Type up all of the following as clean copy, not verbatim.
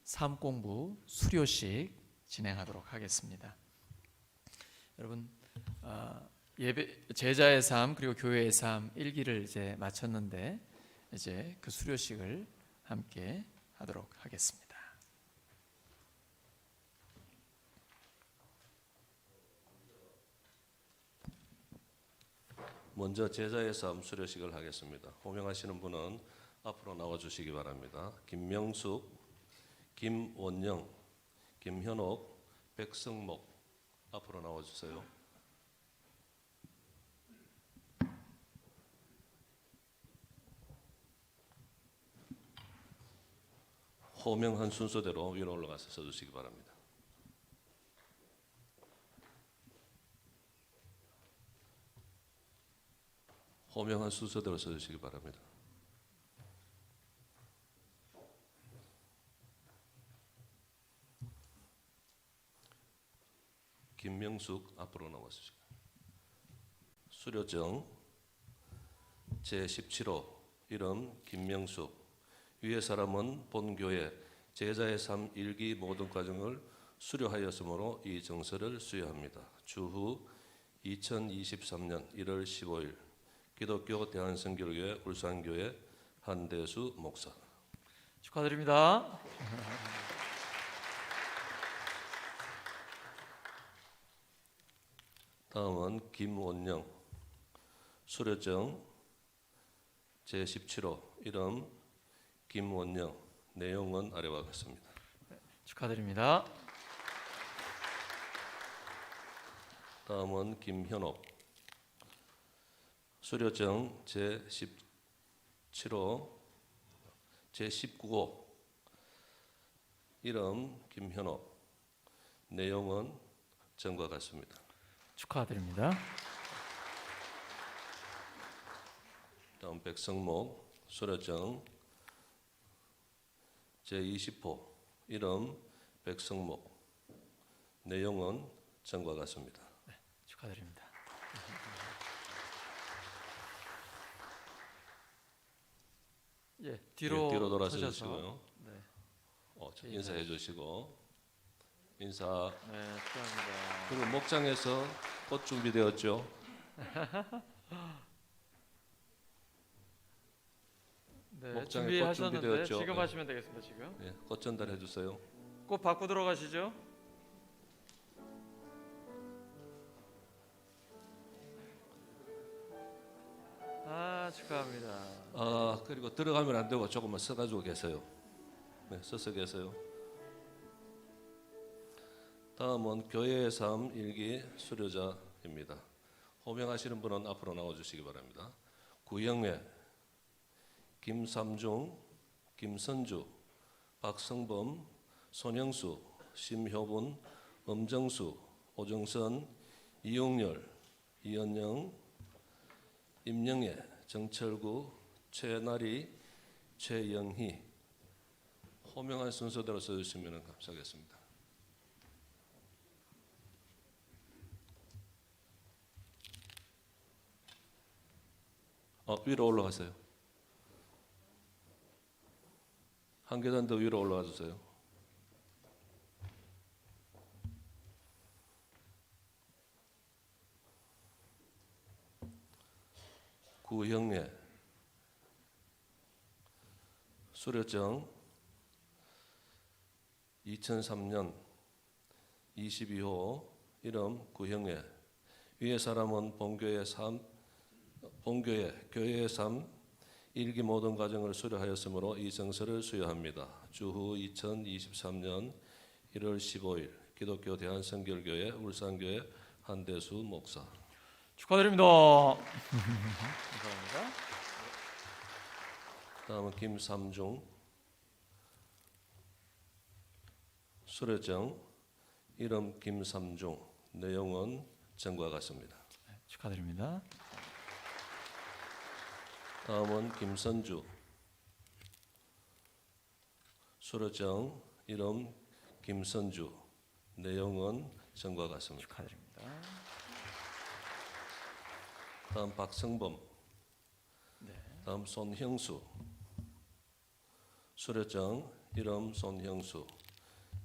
삶 공부 수료식 진행하도록 하겠습니다. 여러분, 예배 제자의 삶 그리고 교회의 삶 1기를 이제 마쳤는데 이제 그 수료식을 함께 하도록 하겠습니다. 먼저 제자의 삶 수료식을 하겠습니다. 호명하시는 분은 앞으로 나와주시기 바랍니다. 김명숙, 김원영, 김현옥, 백성목 앞으로 나와주세요. 호명한 순서대로 위로 올라가서 서주시기 바랍니다. 호명한 순서대로 서주시기 바랍니다. 김명숙 앞으로 나와주시고 수료증 제17호 이름 김명숙 위의 사람은 본교회 제자의 삶 1기 모든 과정을 수료하였으므로 이 정서를 수여합니다. 주후 2023년 1월 15일 기독교 대한선교교회 울산교회 한대수 목사. 축하드립니다. 다음은 김원영 수료증 제17호 이름 김원영 내용은 아래와 같습니다. 축하드립니다. 다음은 김현옥 수료증 제17호 제19호 이름 김현옥 내용은 전과 같습니다. 축하드립니다. 다음 백성목 수료증 제20호 이름 백성목 내용은 전과 같습니다. 네, 축하드립니다. 예, 뒤로 돌아서 서셔서. 주시고요. 네, 인사해 주시고 인사. 네, 축하합니다. 그리고 목장에서 꽃 준비되었죠? 네, 목장에 꽃 준비하셨는데 준비되었죠? 지금 네. 하시면 되겠습니다. 지금 네, 꽃 전달해 주세요. 꽃 받고 들어가시죠. 축하합니다. 그리고 들어가면 안 되고 조금만 서가지고 계세요. 네, 서서 계세요. 다음은 교회의 삶 1기 수료자입니다. 호명하시는 분은 앞으로 나와주시기 바랍니다. 구영회, 김삼중, 김선주, 박성범, 손영수, 심효분, 엄정수, 오정선, 이용열, 이현영, 임영애, 정철구, 최나리, 최영희 호명한 순서대로 써주시면 감사하겠습니다. 위로 올라가세요. 한 계단 더 위로 올라가 주세요. 구형례 수료증 2003년 22호 이름 구형례 위의 사람은 본교회 교회의 삶 1기 모든 과정을 수료하였으므로 이 정서를 수여합니다. 주후 2023년 1월 15일 기독교 대한선교교회 울산교회 한대수 목사. 축하드립니다. 감사합니다. 다음은 김삼중 수료증 이름 김삼중 내용은 전과 같습니다. 네, 축하드립니다. 다음은 김선주 수료증 이름 김선주 내용은 전과 같습니다. 축하드립니다. 다음 박성범 네. 다음 손형수 수료증 이름 손형수.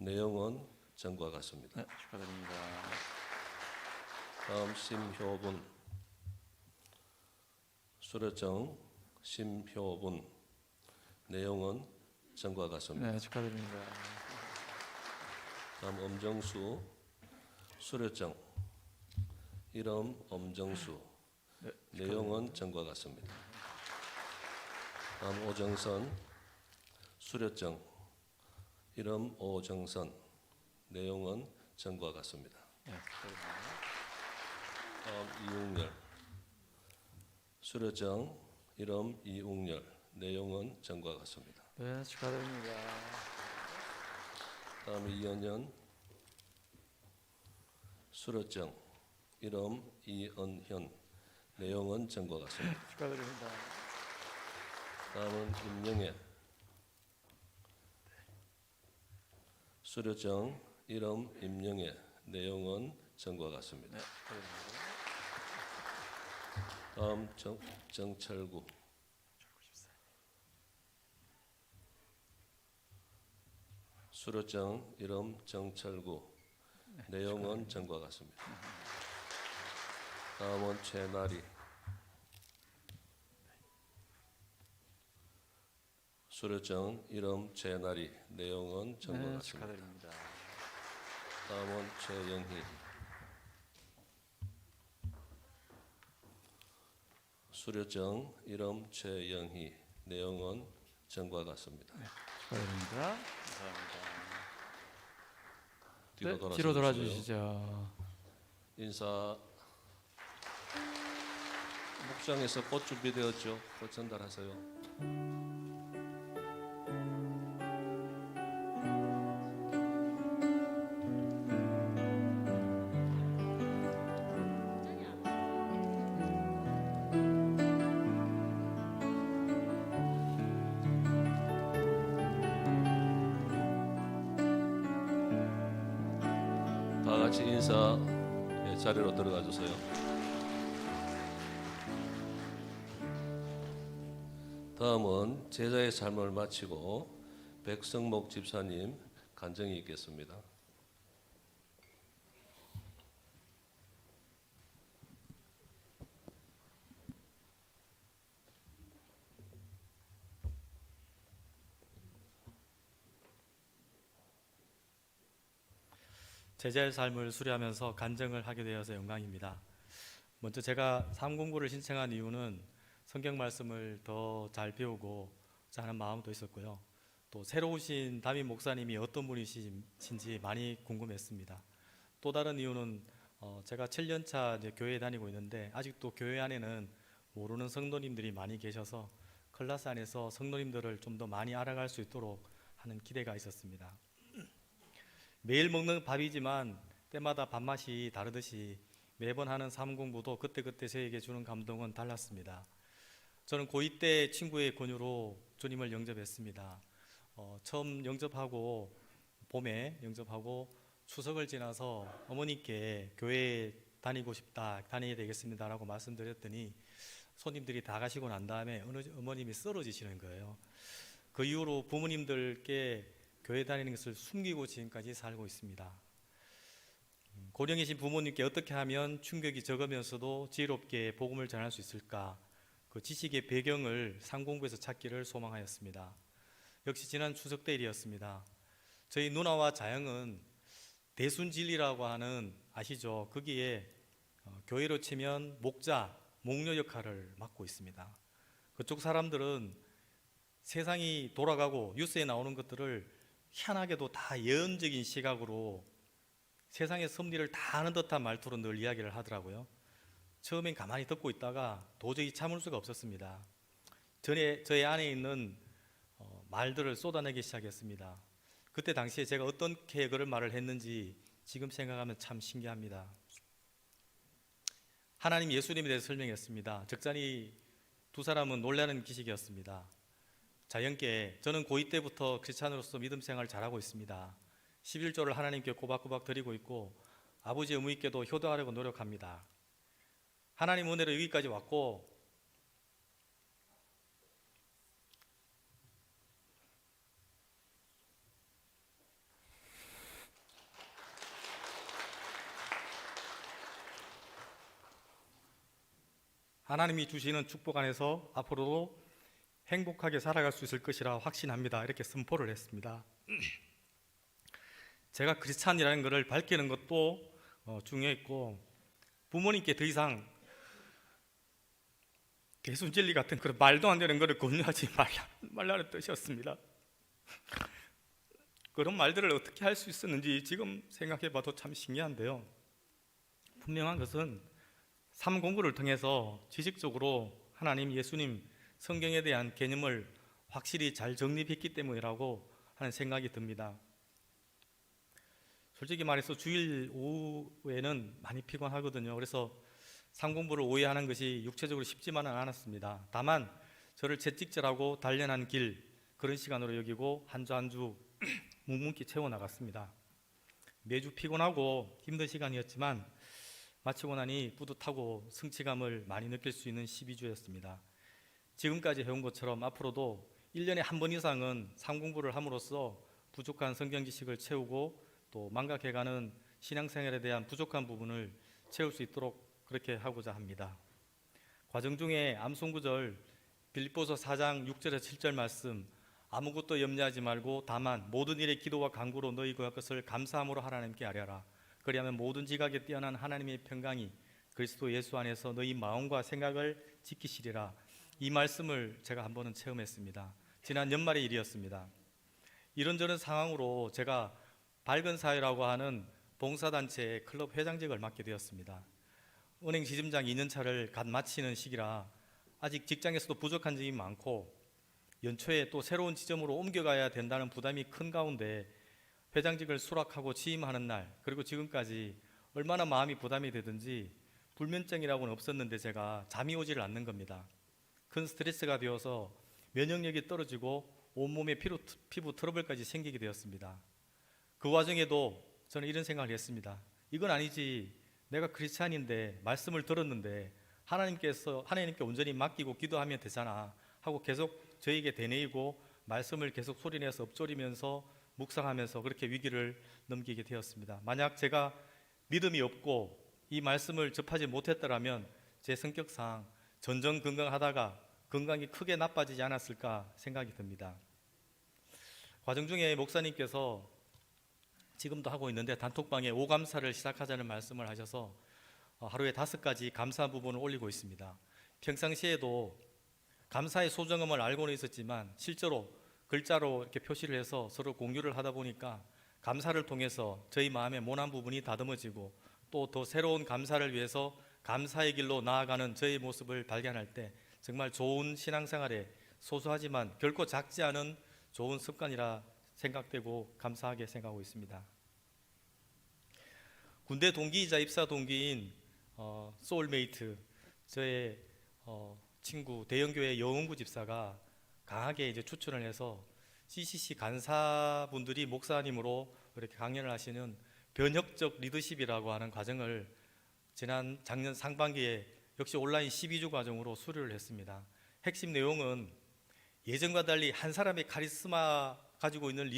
내용은 전과 같습니다. 네, 축하드립니다. 다음 심효분. 수료증 심효분. 내용은 전과 같습니다. 네, 축하드립니다. 다음 엄정수. 수료증 이름 엄정수. 네, 내용은 전과 같습니다. 다음 오정선. 수료증 이름 오정선. 내용은 전과 같습니다. 네, 축하드립니다. 다음 이웅열. 수료증 이름 이웅열. 내용은 전과 같습니다. 네, 축하드립니다. 다음 이연현. 수료증 이름 이은현. 내용은 전과 같습니다. 축하드립니다. 다음은 임영애. 수료증 이름 임영애. 내용은 전과 같습니다. 네, 축하드립니다. 다음 정철구. 수료증 이름 정철구. 내용은 전과 같습니다. 다음은 최나리. 수료증 이름 최나리. 내용은 전과 네, 같습니다. 축하드립니다. 다음은 최영희. 수료증 이름 최영희. 내용은 전과 같습니다. 축하드립니다. 감사합니다. 뒤로 뒤로 돌아주시죠. 돌아주시죠. 인사. 목장에서 꽃 준비되었죠. 꽃 전달하세요. 다 같이 인사. 자리로 들어가 주세요. 다음은 제자의 삶을 마치고 백성목 집사님 간증이 있겠습니다. 제자의 삶을 수료하면서 간증을 하게 되어서 영광입니다. 먼저 제가 삼공부를 신청한 이유는 성경 말씀을 더 잘 배우고자 하는 마음도 있었고요. 또 새로 오신 담임 목사님이 어떤 분이신지 많이 궁금했습니다. 또 다른 이유는 제가 7년차 이제 교회에 다니고 있는데 아직도 교회 안에는 모르는 성도님들이 많이 계셔서 클래스 안에서 성도님들을 좀 더 많이 알아갈 수 있도록 하는 기대가 있었습니다. 매일 먹는 밥이지만 때마다 밥맛이 다르듯이 매번 하는 삼공부도 그때그때 저에게 주는 감동은 달랐습니다. 저는 고2 때 친구의 권유로 주님을 영접했습니다. 처음 영접하고 봄에 영접하고 추석을 지나서 어머니께 교회 다니고 싶다, 다녀야 되겠습니다라고 말씀드렸더니 손님들이 다 가시고 난 다음에 어머님이 쓰러지시는 거예요. 그 이후로 부모님들께 교회 다니는 것을 숨기고 지금까지 살고 있습니다. 고령이신 부모님께 어떻게 하면 충격이 적으면서도 지혜롭게 복음을 전할 수 있을까? 그 지식의 배경을 상공부에서 찾기를 소망하였습니다. 역시 지난 추석 때 일이었습니다. 저희 누나와 자영은 대순진리라고 하는 아시죠? 거기에 교회로 치면 목자, 목녀 역할을 맡고 있습니다. 그쪽 사람들은 세상이 돌아가고 뉴스에 나오는 것들을 희한하게도 다 예언적인 시각으로 세상의 섭리를 다 아는 듯한 말투로 늘 이야기를 하더라고요. 처음엔 가만히 듣고 있다가 도저히 참을 수가 없었습니다. 저의 안에 있는 말들을 쏟아내기 시작했습니다. 그때 당시에 제가 어떻게 그런 말을 했는지 지금 생각하면 참 신기합니다. 하나님 예수님에 대해서 설명했습니다. 적잖이 두 사람은 놀라는 기식이었습니다. 자연께 저는 고2 때부터 크리스찬으로서 믿음 생활을 잘하고 있습니다. 11조를 하나님께 꼬박꼬박 드리고 있고 아버지의 의무있게도 효도하려고 노력합니다. 하나님 은혜로 여기까지 왔고 하나님이 주시는 축복 안에서 앞으로도 행복하게 살아갈 수 있을 것이라 확신합니다. 이렇게 선포를 했습니다. 제가 크리스찬이라는 것을 밝히는 것도 중요했고, 부모님께 더 이상 개순진리 같은 그런 말도 안 되는 것을 권유하지 말라는 뜻이었습니다. 그런 말들을 어떻게 할 수 있었는지 지금 생각해봐도 참 신기한데요. 분명한 것은 삶 공부를 통해서 지식적으로 하나님, 예수님, 성경에 대한 개념을 확실히 잘 정립했기 때문이라고 하는 생각이 듭니다. 솔직히 말해서 주일 오후에는 많이 피곤하거든요. 그래서 삶 공부를 오해하는 것이 육체적으로 쉽지만은 않았습니다. 다만 저를 채찍질하고 단련한 길, 그런 시간으로 여기고 한 주 한 주 묵묵히 채워나갔습니다. 매주 피곤하고 힘든 시간이었지만 마치고 나니 뿌듯하고 성취감을 많이 느낄 수 있는 12주였습니다. 지금까지 해온 것처럼 앞으로도 1년에 한 번 이상은 삶 공부를 함으로써 부족한 성경 지식을 채우고 또 망각해가는 신앙생활에 대한 부족한 부분을 채울 수 있도록 그렇게 하고자 합니다. 과정 중에 암송구절 빌립보서 4장 6절에서 7절 말씀, 아무것도 염려하지 말고 다만 모든 일에 기도와 간구로 너희 구할 것을 감사함으로 하나님께 아뢰라. 그리하면 모든 지각에 뛰어난 하나님의 평강이 그리스도 예수 안에서 너희 마음과 생각을 지키시리라. 이 말씀을 제가 한 번은 체험했습니다. 지난 연말의 일이었습니다. 이런저런 상황으로 제가 밝은 사회라고 하는 봉사단체의 클럽 회장직을 맡게 되었습니다. 은행 지점장 2년차를 갓 마치는 시기라 아직 직장에서도 부족한 점이 많고 연초에 또 새로운 지점으로 옮겨가야 된다는 부담이 큰 가운데 회장직을 수락하고 취임하는 날, 그리고 지금까지 얼마나 마음이 부담이 되든지 불면증이라고는 없었는데 제가 잠이 오지를 않는 겁니다. 큰 스트레스가 되어서 면역력이 떨어지고 온몸에 피부 트러블까지 생기게 되었습니다. 그 와중에도 저는 이런 생각을 했습니다. 이건 아니지, 내가 크리스찬인데 말씀을 들었는데 하나님께 온전히 맡기고 기도하면 되잖아 하고 계속 저에게 되뇌이고 말씀을 계속 소리내서 엎조리면서 묵상하면서 그렇게 위기를 넘기게 되었습니다. 만약 제가 믿음이 없고 이 말씀을 접하지 못했더라면 제 성격상 전전긍긍하다가 건강이 크게 나빠지지 않았을까 생각이 듭니다. 과정 중에 목사님께서 지금도 하고 있는데 단톡방에 오감사를 시작하자는 말씀을 하셔서 하루에 5가지 감사 부분을 올리고 있습니다. 평상시에도 감사의 소중함을 알고는 있었지만 실제로 글자로 이렇게 표시를 해서 서로 공유를 하다 보니까 감사를 통해서 저희 마음의 모난 부분이 다듬어지고 또 더 새로운 감사를 위해서 감사의 길로 나아가는 저의 모습을 발견할 때 정말 좋은 신앙생활에 소소하지만 결코 작지 않은 좋은 습관이라 생각되고 감사하게 생각하고 있습니다. 군대 동기이자 입사 동기인 소울메이트, 저의 친구 대형교회 여원구 집사가 강하게 이제 추천을 해서 CCC 간사분들이 목사님으로 이렇게 강연을 하시는 변혁적 리더십이라고 하는 과정을 작년 상반기에 역시 온라인 12주 과정으로 수료를 했습니다. 핵심 내용은 예전과 달리 한 사람의 카리스마 가지고 있는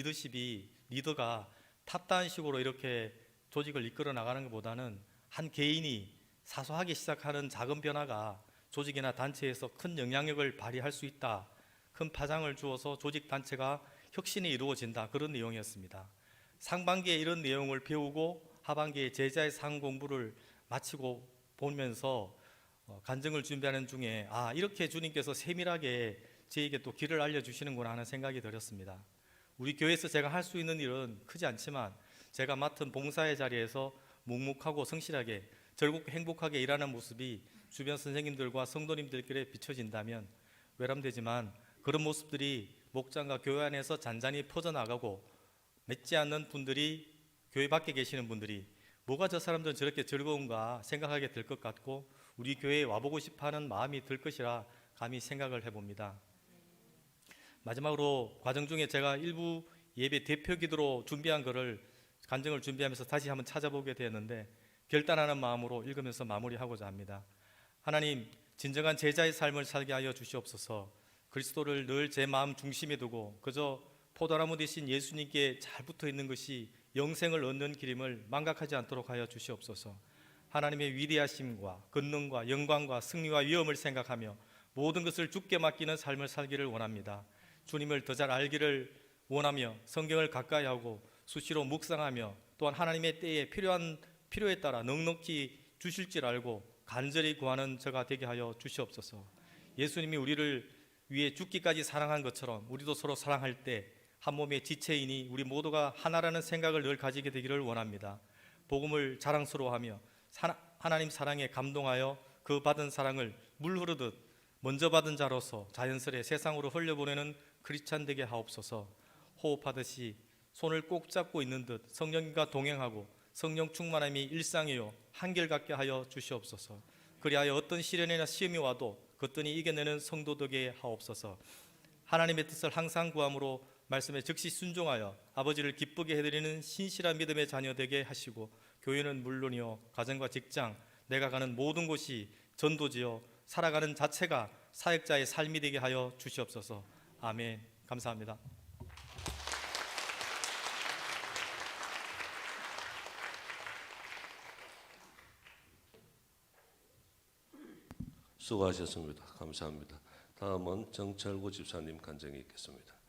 리더가 탑다운식으로 이렇게 조직을 이끌어 나가는 것보다는 한 개인이 사소하게 시작하는 작은 변화가 조직이나 단체에서 큰 영향력을 발휘할 수 있다. 큰 파장을 주어서 조직 단체가 혁신이 이루어진다. 그런 내용이었습니다. 상반기에 이런 내용을 배우고 하반기에 제자의 상 공부를 마치고 보면서 간증을 준비하는 중에 이렇게 주님께서 세밀하게 저에게 또 길을 알려주시는구나 하는 생각이 들었습니다. 우리 교회에서 제가 할 수 있는 일은 크지 않지만 제가 맡은 봉사의 자리에서 묵묵하고 성실하게 즐겁고 행복하게 일하는 모습이 주변 선생님들과 성도님들끼리 비춰진다면 외람되지만 그런 모습들이 목장과 교회 안에서 잔잔히 퍼져나가고 맺지 않는 분들이, 교회 밖에 계시는 분들이 뭐가 저 사람들은 저렇게 즐거운가 생각하게 될 것 같고 우리 교회에 와보고 싶어하는 마음이 들 것이라 감히 생각을 해봅니다. 마지막으로 과정 중에 제가 일부 예배 대표 기도로 준비한 거를 간증을 준비하면서 다시 한번 찾아보게 되었는데 결단하는 마음으로 읽으면서 마무리하고자 합니다. 하나님, 진정한 제자의 삶을 살게 하여 주시옵소서. 그리스도를 늘 제 마음 중심에 두고 그저 포도나무 되신 예수님께 잘 붙어 있는 것이 영생을 얻는 길임을 망각하지 않도록 하여 주시옵소서. 하나님의 위대하심과 권능과 영광과 승리와 위엄을 생각하며 모든 것을 주께 맡기는 삶을 살기를 원합니다. 주님을 더 잘 알기를 원하며 성경을 가까이 하고 수시로 묵상하며 또한 하나님의 때에 필요에 따라 넉넉히 주실 줄 알고 간절히 구하는 저가 되게 하여 주시옵소서. 예수님이 우리를 위해 죽기까지 사랑한 것처럼 우리도 서로 사랑할 때 한 몸의 지체이니 우리 모두가 하나라는 생각을 늘 가지게 되기를 원합니다. 복음을 자랑스러워하며 하나님 사랑에 감동하여 그 받은 사랑을 물 흐르듯 먼저 받은 자로서 자연스레 세상으로 흘려보내는 크리스찬 되게 하옵소서. 호흡하듯이 손을 꼭 잡고 있는 듯 성령과 동행하고 성령 충만함이 일상이요 한결같게 하여 주시옵소서. 그리하여 어떤 시련이나 시험이 와도 거뜬히 이겨내는 성도 되게 하옵소서. 하나님의 뜻을 항상 구함으로 말씀에 즉시 순종하여 아버지를 기쁘게 해드리는 신실한 믿음의 자녀 되게 하시고 교회는 물론이요 가정과 직장 내가 가는 모든 곳이 전도지요 살아가는 자체가 사역자의 삶이 되게 하여 주시옵소서. 아멘. 감사합니다. 수고하셨습니다. 감사합니다. 다음은 정철구 집사님 간증이 있겠습니다.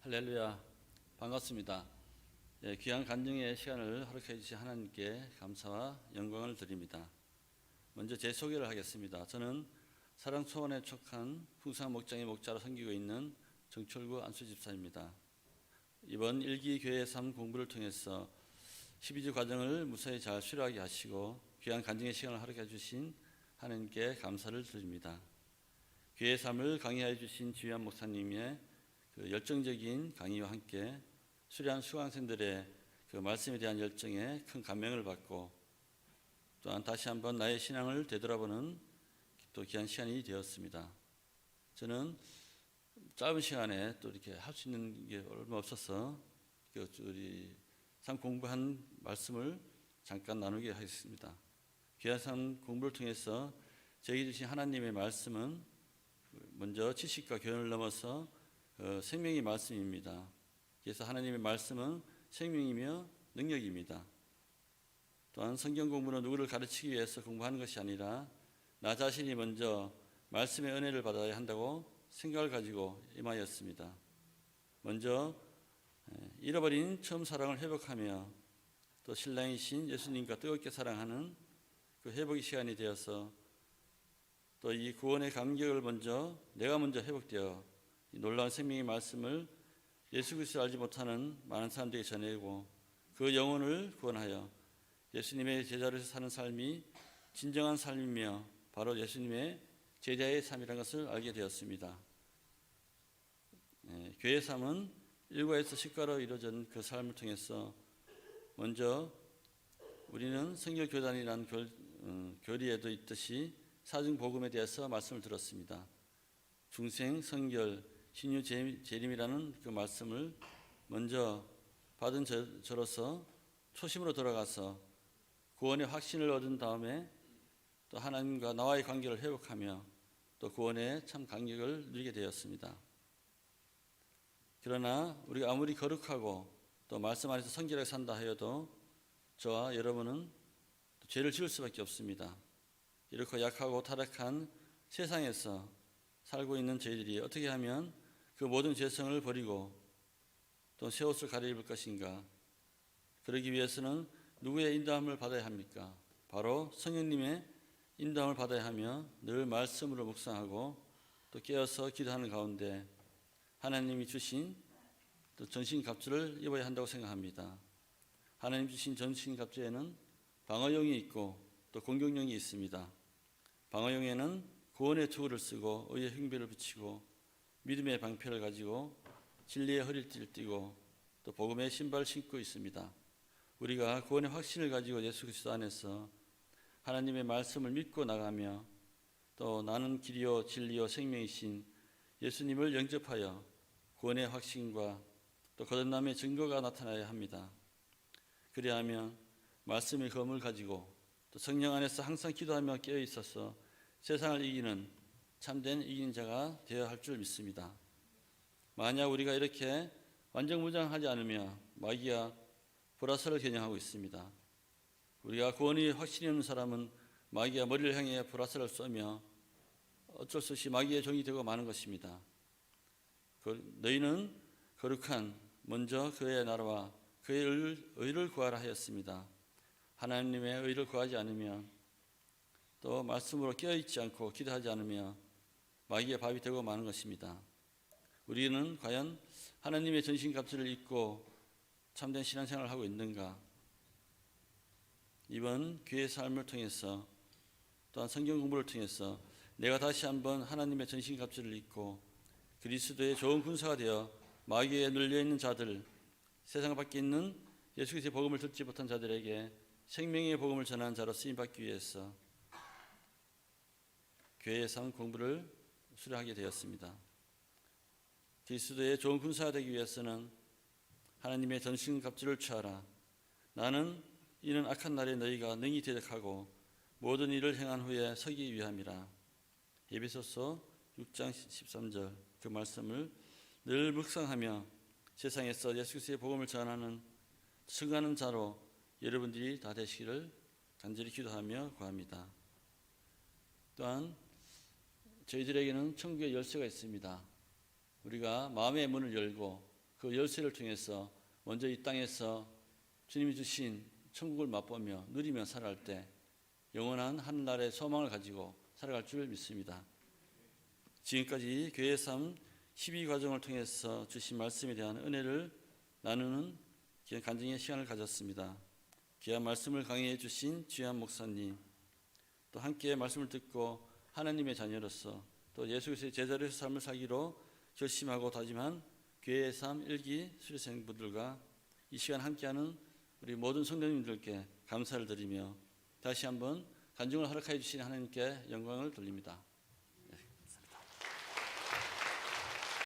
할렐루야, 반갑습니다. 귀한 간증의 시간을 허락해 주신 하나님께 감사와 영광을 드립니다. 먼저 제 소개를 하겠습니다. 저는 사랑초원에 촉한 풍성한 목장의 목자로 섬기고 있는 정철구 안수집사입니다. 이번 1기 교회 삶 공부를 통해서 12주 과정을 무사히 잘 수료하게 하시고 귀한 간증의 시간을 허락해 주신 하나님께 감사를 드립니다. 교회 삶을 강의해 주신 지휘한 목사님의 그 열정적인 강의와 함께 수료한 수강생들의 그 말씀에 대한 열정에 큰 감명을 받고 또한 다시 한번 나의 신앙을 되돌아보는 또 귀한 시간이 되었습니다. 저는 짧은 시간에 또 이렇게 할 수 있는 게 얼마 없어서 우리 삶 공부한 말씀을 잠깐 나누게 하겠습니다. 귀한 삶 공부를 통해서 저에게 주신 하나님의 말씀은 먼저 지식과 교훈을 넘어서 생명의 말씀입니다. 그래서 하나님의 말씀은 생명이며 능력입니다. 또한 성경 공부는 누구를 가르치기 위해서 공부하는 것이 아니라 나 자신이 먼저 말씀의 은혜를 받아야 한다고 생각을 가지고 임하였습니다. 먼저 잃어버린 처음 사랑을 회복하며 또 신랑이신 예수님과 뜨겁게 사랑하는 그 회복의 시간이 되어서 또 이 구원의 감격을 내가 먼저 회복되어 이 놀라운 생명의 말씀을 예수 그리스도를 알지 못하는 많은 사람들에게 전하고 그 영혼을 구원하여 예수님의 제자로서 사는 삶이 진정한 삶이며 바로 예수님의 제자의 삶이라는 것을 알게 되었습니다. 교회 삶은 일과에서 십가로 이루어진 그 삶을 통해서 먼저 우리는 성결교단이라는 교리에도 있듯이 사증복음에 대해서 말씀을 들었습니다. 중생, 성결, 신유, 재림이라는 그 말씀을 먼저 받은 저로서 초심으로 돌아가서 구원의 확신을 얻은 다음에 또 하나님과 나와의 관계를 회복하며 또 구원의 참 감격을 누리게 되었습니다. 그러나 우리가 아무리 거룩하고 또 말씀 안에서 성결하게 산다 하여도 저와 여러분은 죄를 지을 수밖에 없습니다. 이렇게 약하고 타락한 세상에서 살고 있는 저희들이 어떻게 하면 그 모든 죄성을 버리고 또 새 옷을 갈아입을 것인가? 그러기 위해서는 누구의 인도함을 받아야 합니까? 바로 성령님의 인도함을 받아야 하며 늘 말씀으로 묵상하고 또 깨어서 기도하는 가운데 하나님이 주신 또 전신갑주를 입어야 한다고 생각합니다. 하나님 주신 전신갑주에는 방어용이 있고 또 공격용이 있습니다. 방어용에는 구원의 투구를 쓰고 의의 흉배를 붙이고 믿음의 방패를 가지고 진리의 허리띠를 띠고 또 복음의 신발을 신고 있습니다. 우리가 구원의 확신을 가지고 예수 그리스도 안에서 하나님의 말씀을 믿고 나가며 또 나는 길이요 진리요 생명이신 예수님을 영접하여 구원의 확신과 또 거듭남의 증거가 나타나야 합니다. 그리하면 말씀의 검을 가지고 또 성령 안에서 항상 기도하며 깨어 있어서 세상을 이기는 참된 이기는 자가 되어야 할 줄 믿습니다. 만약 우리가 이렇게 완전무장하지 않으며 마귀가 보라색을 겨냥하고 있습니다. 우리가 구원의 확신이 없는 사람은 마귀가 머리를 향해 보라색을 쏘며 어쩔 수 없이 마귀의 종이 되고 마는 것입니다. 너희는 거룩한 먼저 그의 나라와 그의 의를 구하라 하였습니다. 하나님의 의를 구하지 않으면 또 말씀으로 깨어있지 않고 기도하지 않으며 마귀의 밥이 되고 마는 것입니다. 우리는 과연 하나님의 전신갑주를 입고 참된 신앙생활을 하고 있는가? 이번 교회 삶을 통해서 또한 성경 공부를 통해서 내가 다시 한번 하나님의 전신갑주를 입고 그리스도의 좋은 군사가 되어 마귀에 눌려있는 자들, 세상 밖에 있는 예수 그리스도의 복음을 듣지 못한 자들에게 생명의 복음을 전하는 자로 쓰임받기 위해서 교회의 삶 공부를 수료하게 되었습니다. 그리스도의 좋은 군사가 되기 위해서는 하나님의 전신갑주를 취하라. 나는 이는 악한 날에 너희가 능히 대적하고 모든 일을 행한 후에 서기 위함이라. 에베소서 6장 13절 그 말씀을 늘 묵상하며 세상에서 예수 그리스도의 복음을 전하는 승하는 자로 여러분들이 다 되시기를 간절히 기도하며 구합니다. 또한 저희들에게는 천국의 열쇠가 있습니다. 우리가 마음의 문을 열고 그 열쇠를 통해서 먼저 이 땅에서 주님이 주신 천국을 맛보며 누리며 살아갈 때 영원한 하늘나라의 소망을 가지고 살아갈 줄 믿습니다. 지금까지 교회 삶 12과정을 통해서 주신 말씀에 대한 은혜를 나누는 귀한 간증의 시간을 가졌습니다. 귀한 말씀을 강의해 주신 주한 목사님, 또 함께 말씀을 듣고 하나님의 자녀로서 또 예수 그리스도의 제자로서 삶을 살기로 결심하고 다짐한 교회의 삶 1기 수료생분들과 이 시간 함께하는 우리 모든 성도님들께 감사를 드리며 다시 한번 간증을 허락하여 주신 하나님께 영광을 돌립니다.